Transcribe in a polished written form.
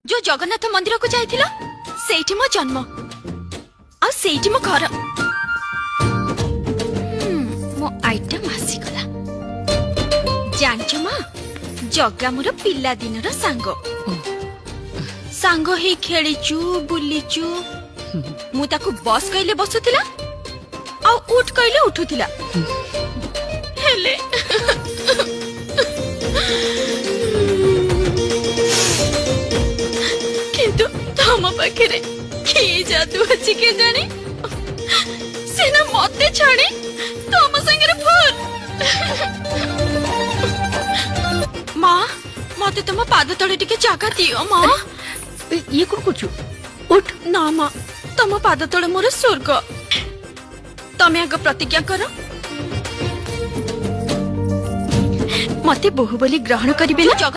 जो जगन्नाथ मंदिर को जाइथिलो सेठी मो जन्म आ सेठी मो घर मो आइटम आसी गला जानचो मां जग्गा मोर पिल्ला दिनर सांग सांग हे खेलीचु बुलीचु मु ताकू बस कहले बसुथिला आ उठ कहले उठुथिला हेले किंतु तम पाखे कि जादू अच्छी के जाने सेना मते छाड़ी तम संगे भूल माँ मते तुम पाद तले टिके जागा दियो माँ ये कौन कुछ उठ ना माँ तुम पाद तले मोर स्वर्ग तमे आग प्रतिज्ञा करो मते बहु बोली ग्रहण करिबे ना